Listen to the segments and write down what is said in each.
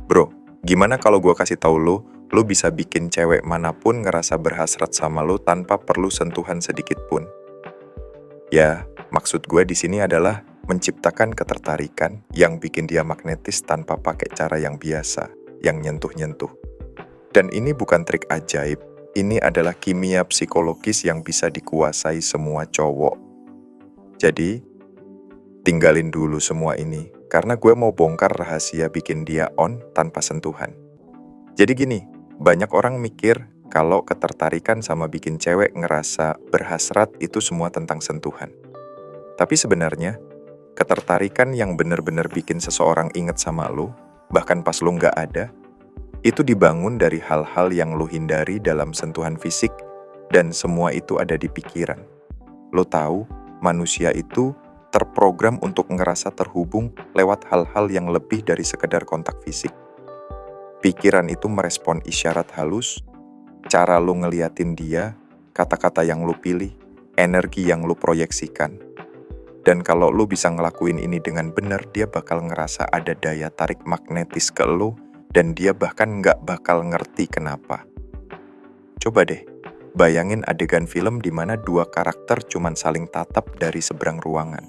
Bro, gimana kalau gua kasih tahu lu bisa bikin cewek manapun ngerasa berhasrat sama lu tanpa perlu sentuhan sedikit pun? Ya, maksud gue di sini adalah menciptakan ketertarikan yang bikin dia magnetis tanpa pakai cara yang biasa, yang nyentuh-nyentuh. Dan ini bukan trik ajaib, ini adalah kimia psikologis yang bisa dikuasai semua cowok. Jadi, tinggalin dulu semua ini, karena gue mau bongkar rahasia bikin dia on tanpa sentuhan. Jadi gini, banyak orang mikir kalau ketertarikan sama bikin cewek ngerasa berhasrat itu semua tentang sentuhan. Tapi sebenarnya, ketertarikan yang bener-bener bikin seseorang inget sama lu, bahkan pas lu nggak ada, itu dibangun dari hal-hal yang lu hindari dalam sentuhan fisik, dan semua itu ada di pikiran. Lu tahu, manusia itu terprogram untuk ngerasa terhubung lewat hal-hal yang lebih dari sekedar kontak fisik. Pikiran itu merespon isyarat halus, cara lu ngeliatin dia, kata-kata yang lu pilih, energi yang lu proyeksikan. Dan kalau lu bisa ngelakuin ini dengan benar, dia bakal ngerasa ada daya tarik magnetis ke lu, dan dia bahkan nggak bakal ngerti kenapa. Coba deh, bayangin adegan film di mana dua karakter cuman saling tatap dari seberang ruangan.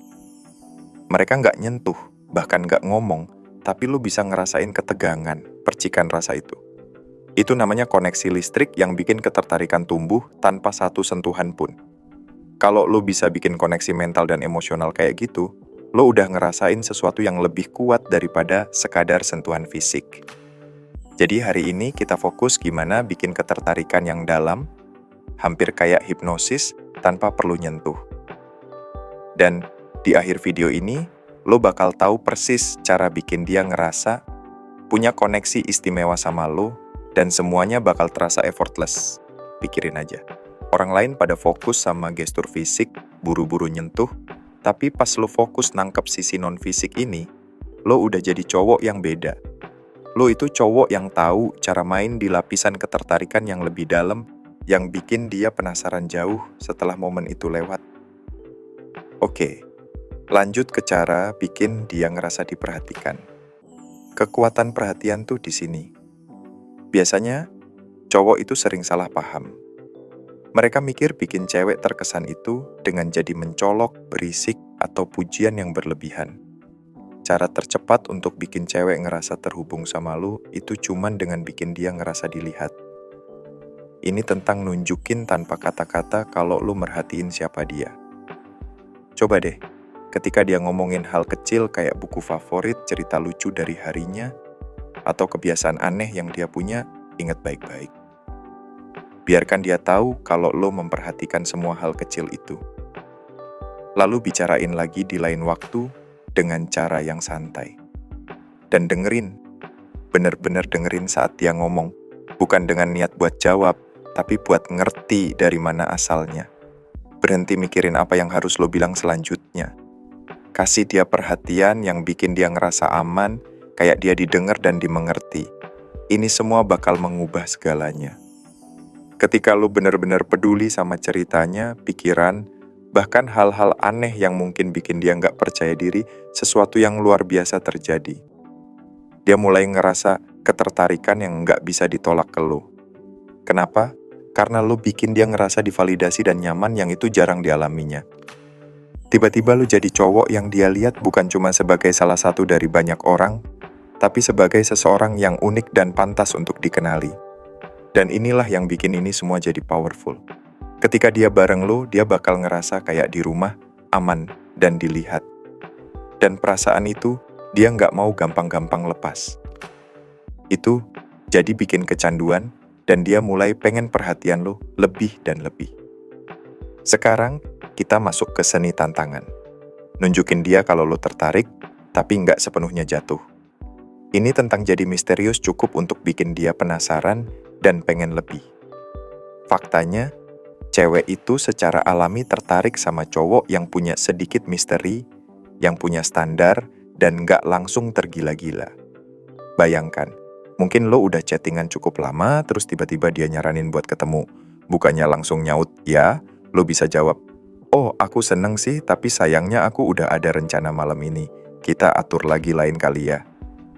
Mereka nggak nyentuh, bahkan nggak ngomong, tapi lu bisa ngerasain ketegangan, percikan rasa itu. Itu namanya koneksi listrik yang bikin ketertarikan tumbuh tanpa satu sentuhan pun. Kalau lo bisa bikin koneksi mental dan emosional kayak gitu, lo udah ngerasain sesuatu yang lebih kuat daripada sekadar sentuhan fisik. Jadi hari ini kita fokus gimana bikin ketertarikan yang dalam, hampir kayak hipnosis tanpa perlu nyentuh. Dan di akhir video ini, lo bakal tahu persis cara bikin dia ngerasa punya koneksi istimewa sama lo, dan semuanya bakal terasa effortless. Pikirin aja. Orang lain pada fokus sama gestur fisik, buru-buru nyentuh, tapi pas lo fokus nangkep sisi non-fisik ini, lo udah jadi cowok yang beda. Lo itu cowok yang tahu cara main di lapisan ketertarikan yang lebih dalam, yang bikin dia penasaran jauh setelah momen itu lewat. Oke, lanjut ke cara bikin dia ngerasa diperhatikan. Kekuatan perhatian tuh di sini. Biasanya, cowok itu sering salah paham. Mereka mikir bikin cewek terkesan itu dengan jadi mencolok, berisik, atau pujian yang berlebihan. Cara tercepat untuk bikin cewek ngerasa terhubung sama lu itu cuman dengan bikin dia ngerasa dilihat. Ini tentang nunjukin tanpa kata-kata kalau lu merhatiin siapa dia. Coba deh, ketika dia ngomongin hal kecil kayak buku favorit, cerita lucu dari harinya, atau kebiasaan aneh yang dia punya, ingat baik-baik. Biarkan dia tahu kalau lo memperhatikan semua hal kecil itu. Lalu bicarain lagi di lain waktu dengan cara yang santai. Dan dengerin, bener-bener dengerin saat dia ngomong. Bukan dengan niat buat jawab, tapi buat ngerti dari mana asalnya. Berhenti mikirin apa yang harus lo bilang selanjutnya. Kasih dia perhatian yang bikin dia ngerasa aman, kayak dia didengar dan dimengerti. Ini semua bakal mengubah segalanya. Ketika lu benar-benar peduli sama ceritanya, pikiran, bahkan hal-hal aneh yang mungkin bikin dia nggak percaya diri, sesuatu yang luar biasa terjadi. Dia mulai ngerasa ketertarikan yang nggak bisa ditolak ke lu. Kenapa? Karena lu bikin dia ngerasa divalidasi dan nyaman yang itu jarang dialaminya. Tiba-tiba lu jadi cowok yang dia lihat bukan cuma sebagai salah satu dari banyak orang, tapi sebagai seseorang yang unik dan pantas untuk dikenali. Dan inilah yang bikin ini semua jadi powerful. Ketika dia bareng lo, dia bakal ngerasa kayak di rumah, aman, dan dilihat. Dan perasaan itu, dia nggak mau gampang-gampang lepas. Itu jadi bikin kecanduan, dan dia mulai pengen perhatian lo lebih dan lebih. Sekarang, kita masuk ke seni tantangan. Nunjukin dia kalau lo tertarik, tapi nggak sepenuhnya jatuh. Ini tentang jadi misterius cukup untuk bikin dia penasaran, dan pengen lebih. Faktanya, cewek itu secara alami tertarik sama cowok yang punya sedikit misteri, yang punya standar, dan nggak langsung tergila-gila. Bayangkan, mungkin lo udah chattingan cukup lama, terus tiba-tiba dia nyaranin buat ketemu. Bukannya langsung nyaut, ya, lo bisa jawab, "Oh, aku seneng sih, tapi sayangnya aku udah ada rencana malam ini. Kita atur lagi lain kali ya."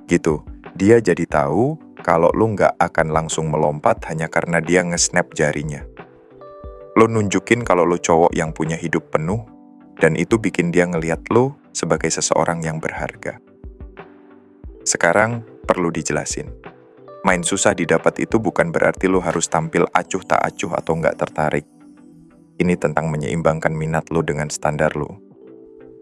Gitu. Dia jadi tahu kalau lo nggak akan langsung melompat hanya karena dia nge-snap jarinya. Lo nunjukin kalau lo cowok yang punya hidup penuh, dan itu bikin dia ngeliat lo sebagai seseorang yang berharga. Sekarang perlu dijelasin. Main susah didapat itu bukan berarti lo harus tampil acuh tak acuh atau nggak tertarik. Ini tentang menyeimbangkan minat lo dengan standar lo.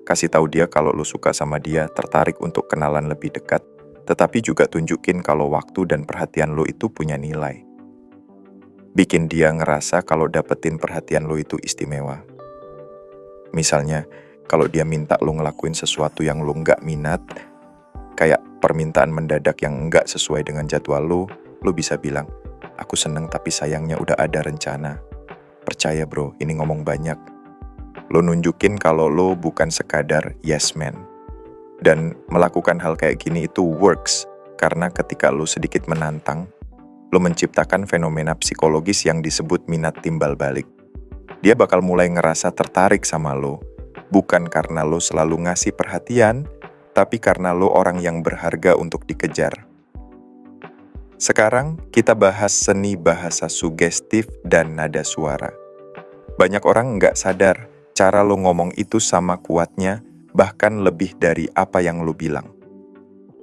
Kasih tahu dia kalau lo suka sama dia, tertarik untuk kenalan lebih dekat, tetapi juga tunjukin kalau waktu dan perhatian lo itu punya nilai. Bikin dia ngerasa kalau dapetin perhatian lo itu istimewa. Misalnya, kalau dia minta lo ngelakuin sesuatu yang lo nggak minat, kayak permintaan mendadak yang nggak sesuai dengan jadwal lo bisa bilang, aku seneng tapi sayangnya udah ada rencana. Percaya bro, ini ngomong banyak. Lo nunjukin kalau lo bukan sekadar yes man. Dan melakukan hal kayak gini itu works, karena ketika lo sedikit menantang, lo menciptakan fenomena psikologis yang disebut minat timbal balik. Dia bakal mulai ngerasa tertarik sama lo, bukan karena lo selalu ngasih perhatian, tapi karena lo orang yang berharga untuk dikejar. Sekarang kita bahas seni bahasa sugestif dan nada suara. Banyak orang nggak sadar cara lo ngomong itu sama kuatnya, bahkan lebih dari apa yang lo bilang.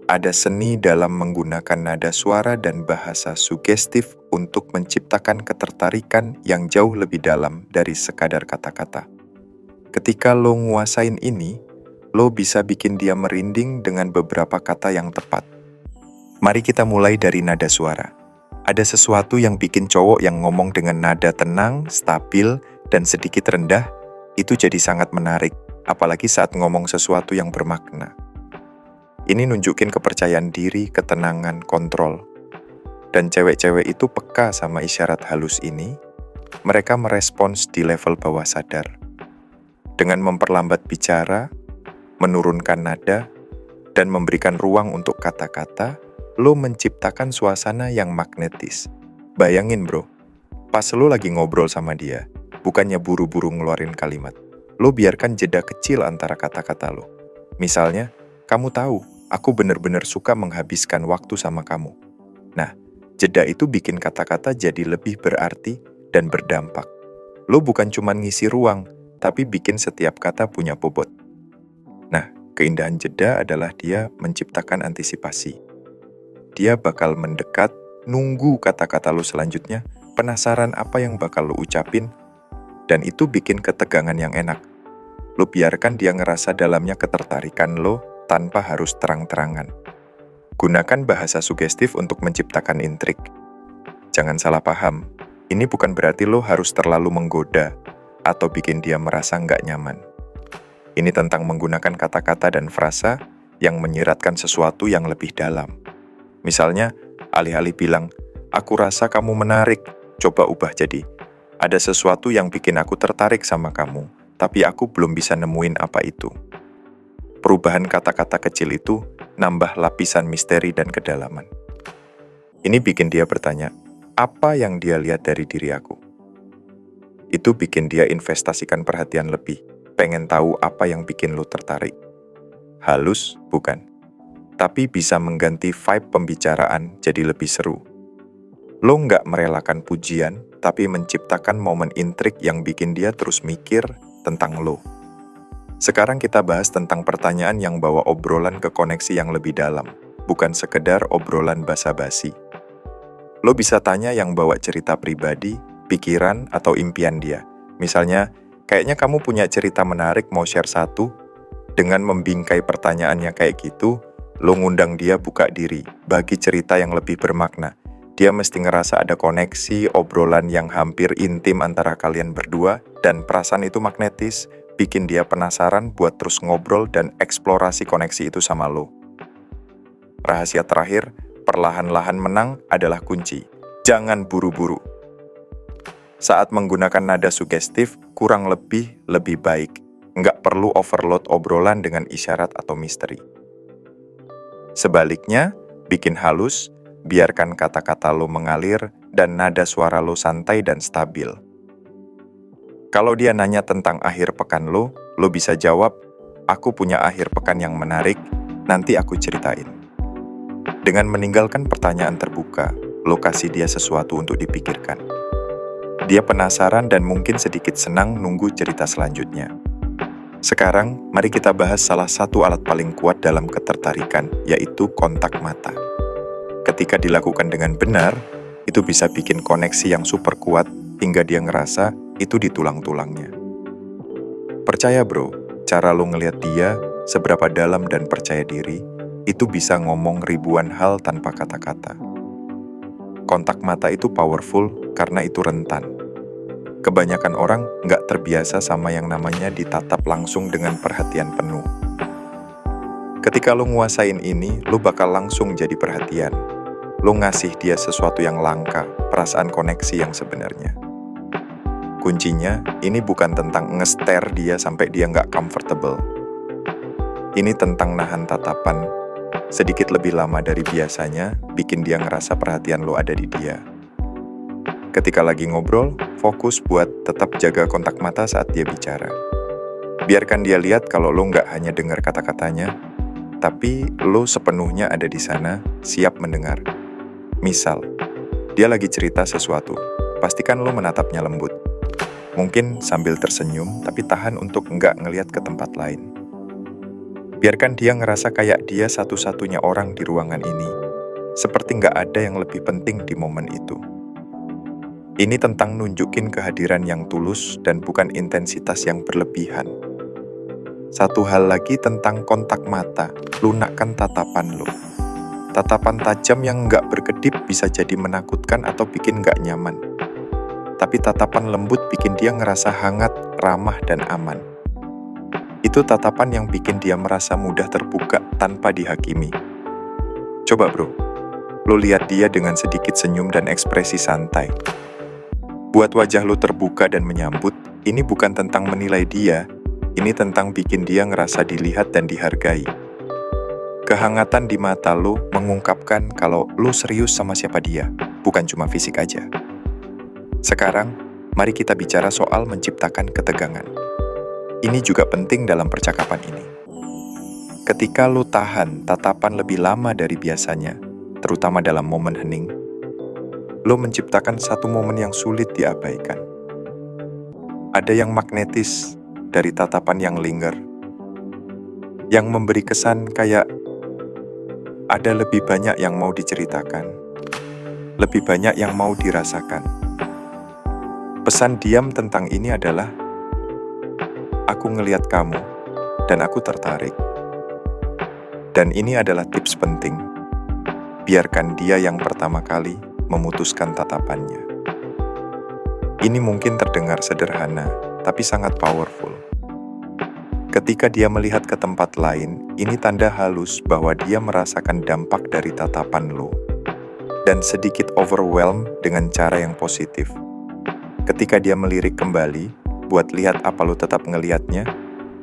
Ada seni dalam menggunakan nada suara dan bahasa sugestif untuk menciptakan ketertarikan yang jauh lebih dalam dari sekadar kata-kata. Ketika lo nguasain ini, lo bisa bikin dia merinding dengan beberapa kata yang tepat. Mari kita mulai dari nada suara. Ada sesuatu yang bikin cowok yang ngomong dengan nada tenang, stabil, dan sedikit rendah, itu jadi sangat menarik, apalagi saat ngomong sesuatu yang bermakna. Ini nunjukin kepercayaan diri, ketenangan, kontrol. Dan cewek-cewek itu peka sama isyarat halus ini, mereka merespons di level bawah sadar. Dengan memperlambat bicara, menurunkan nada, dan memberikan ruang untuk kata-kata, lo menciptakan suasana yang magnetis. Bayangin bro, pas lo lagi ngobrol sama dia, bukannya buru-buru ngeluarin kalimat, lo biarkan jeda kecil antara kata-kata lo. Misalnya, kamu tahu, aku bener-bener suka menghabiskan waktu sama kamu. Nah, jeda itu bikin kata-kata jadi lebih berarti dan berdampak. Lo bukan cuma ngisi ruang, tapi bikin setiap kata punya bobot. Nah, keindahan jeda adalah dia menciptakan antisipasi. Dia bakal mendekat, nunggu kata-kata lo selanjutnya, penasaran apa yang bakal lo ucapin, dan itu bikin ketegangan yang enak. Lo biarkan dia ngerasa dalamnya ketertarikan lo tanpa harus terang-terangan. Gunakan bahasa sugestif untuk menciptakan intrik. Jangan salah paham, ini bukan berarti lo harus terlalu menggoda atau bikin dia merasa nggak nyaman. Ini tentang menggunakan kata-kata dan frasa yang menyiratkan sesuatu yang lebih dalam. Misalnya, alih-alih bilang, aku rasa kamu menarik, coba ubah jadi, ada sesuatu yang bikin aku tertarik sama kamu, tapi aku belum bisa nemuin apa itu. Perubahan kata-kata kecil itu nambah lapisan misteri dan kedalaman. Ini bikin dia bertanya, apa yang dia lihat dari diri aku? Itu bikin dia investasikan perhatian lebih, pengen tahu apa yang bikin lo tertarik. Halus, bukan. Tapi bisa mengganti vibe pembicaraan jadi lebih seru. Lo nggak merelakan pujian, tapi menciptakan momen intrik yang bikin dia terus mikir tentang lo. Sekarang kita bahas tentang pertanyaan yang bawa obrolan ke koneksi yang lebih dalam, bukan sekedar obrolan basa-basi. Lo bisa tanya yang bawa cerita pribadi, pikiran, atau impian dia. Misalnya, kayaknya kamu punya cerita menarik mau share satu. Dengan membingkai pertanyaannya kayak gitu, lo ngundang dia buka diri, bagi cerita yang lebih bermakna. Dia mesti ngerasa ada koneksi, obrolan yang hampir intim antara kalian berdua, dan perasaan itu magnetis, bikin dia penasaran buat terus ngobrol dan eksplorasi koneksi itu sama lo. Rahasia terakhir, perlahan-lahan menang adalah kunci. Jangan buru-buru. Saat menggunakan nada sugestif, kurang lebih baik. Nggak perlu overload obrolan dengan isyarat atau misteri. Sebaliknya, bikin halus, biarkan kata-kata lo mengalir, dan nada suara lo santai dan stabil. Kalau dia nanya tentang akhir pekan lo bisa jawab, aku punya akhir pekan yang menarik, nanti aku ceritain. Dengan meninggalkan pertanyaan terbuka, lo kasih dia sesuatu untuk dipikirkan. Dia penasaran dan mungkin sedikit senang nunggu cerita selanjutnya. Sekarang, mari kita bahas salah satu alat paling kuat dalam ketertarikan, yaitu kontak mata. Ketika dilakukan dengan benar, itu bisa bikin koneksi yang super kuat hingga dia ngerasa itu di tulang-tulangnya. Percaya bro, cara lo ngeliat dia, seberapa dalam dan percaya diri, itu bisa ngomong ribuan hal tanpa kata-kata. Kontak mata itu powerful karena itu rentan. Kebanyakan orang nggak terbiasa sama yang namanya ditatap langsung dengan perhatian penuh. Ketika lo nguasain ini, lo bakal langsung jadi perhatian. Lo ngasih dia sesuatu yang langka, perasaan koneksi yang sebenarnya. Kuncinya, ini bukan tentang nge-stare dia sampai dia nggak comfortable. Ini tentang nahan tatapan, sedikit lebih lama dari biasanya, bikin dia ngerasa perhatian lo ada di dia. Ketika lagi ngobrol, fokus buat tetap jaga kontak mata saat dia bicara. Biarkan dia lihat kalau lo nggak hanya dengar kata-katanya, tapi lo sepenuhnya ada di sana, siap mendengar. Misal, dia lagi cerita sesuatu, pastikan lo menatapnya lembut. Mungkin sambil tersenyum, tapi tahan untuk nggak ngelihat ke tempat lain. Biarkan dia ngerasa kayak dia satu-satunya orang di ruangan ini, seperti nggak ada yang lebih penting di momen itu. Ini tentang nunjukin kehadiran yang tulus dan bukan intensitas yang berlebihan. Satu hal lagi tentang kontak mata, lunakkan tatapan lo. Tatapan tajam yang nggak berkedip bisa jadi menakutkan atau bikin nggak nyaman. Tapi tatapan lembut bikin dia ngerasa hangat, ramah, dan aman. Itu tatapan yang bikin dia merasa mudah terbuka tanpa dihakimi. Coba bro, lo lihat dia dengan sedikit senyum dan ekspresi santai. Buat wajah lo terbuka dan menyambut, ini bukan tentang menilai dia, ini tentang bikin dia ngerasa dilihat dan dihargai. Kehangatan di mata lo mengungkapkan kalau lo serius sama siapa dia, bukan cuma fisik aja. Sekarang, mari kita bicara soal menciptakan ketegangan. Ini juga penting dalam percakapan ini. Ketika lo tahan tatapan lebih lama dari biasanya, terutama dalam momen hening, lo menciptakan satu momen yang sulit diabaikan. Ada yang magnetis dari tatapan yang linger, yang memberi kesan kayak ada lebih banyak yang mau diceritakan, lebih banyak yang mau dirasakan. Pesan diam tentang ini adalah, aku ngelihat kamu, dan aku tertarik. Dan ini adalah tips penting. Biarkan dia yang pertama kali memutuskan tatapannya. Ini mungkin terdengar sederhana, tapi sangat powerful. Ketika dia melihat ke tempat lain, ini tanda halus bahwa dia merasakan dampak dari tatapan lo, dan sedikit overwhelmed dengan cara yang positif. Ketika dia melirik kembali, buat lihat apa lo tetap ngeliatnya,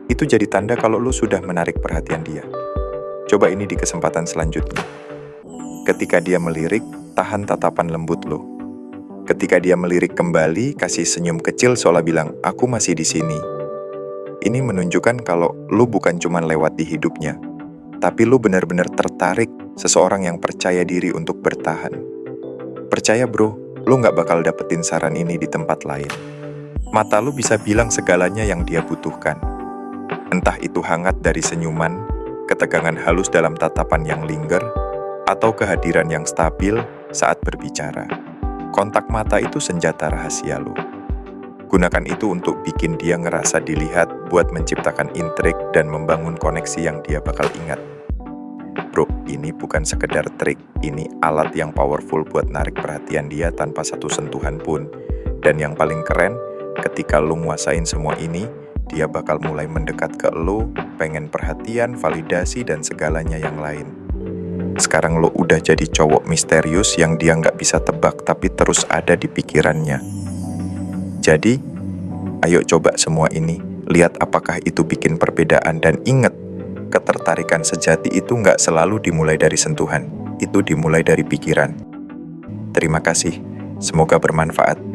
itu jadi tanda kalau lo sudah menarik perhatian dia. Coba ini di kesempatan selanjutnya. Ketika dia melirik, tahan tatapan lembut lo. Ketika dia melirik kembali, kasih senyum kecil seolah bilang, aku masih di sini. Ini menunjukkan kalau lo bukan cuma lewat di hidupnya, tapi lo benar-benar tertarik seseorang yang percaya diri untuk bertahan. Percaya bro, lo nggak bakal dapetin saran ini di tempat lain. Mata lo bisa bilang segalanya yang dia butuhkan. Entah itu hangat dari senyuman, ketegangan halus dalam tatapan yang linger, atau kehadiran yang stabil saat berbicara. Kontak mata itu senjata rahasia lo. Gunakan itu untuk bikin dia ngerasa dilihat, buat menciptakan intrik dan membangun koneksi yang dia bakal ingat. Bro, ini bukan sekedar trik, ini alat yang powerful buat narik perhatian dia tanpa satu sentuhan pun. Dan yang paling keren, ketika lo nguasain semua ini, dia bakal mulai mendekat ke lo, pengen perhatian, validasi, dan segalanya yang lain. Sekarang lo udah jadi cowok misterius yang dia nggak bisa tebak tapi terus ada di pikirannya. Jadi, ayo coba semua ini, lihat apakah itu bikin perbedaan dan ingat, ketertarikan sejati itu nggak selalu dimulai dari sentuhan, itu dimulai dari pikiran. Terima kasih, semoga bermanfaat.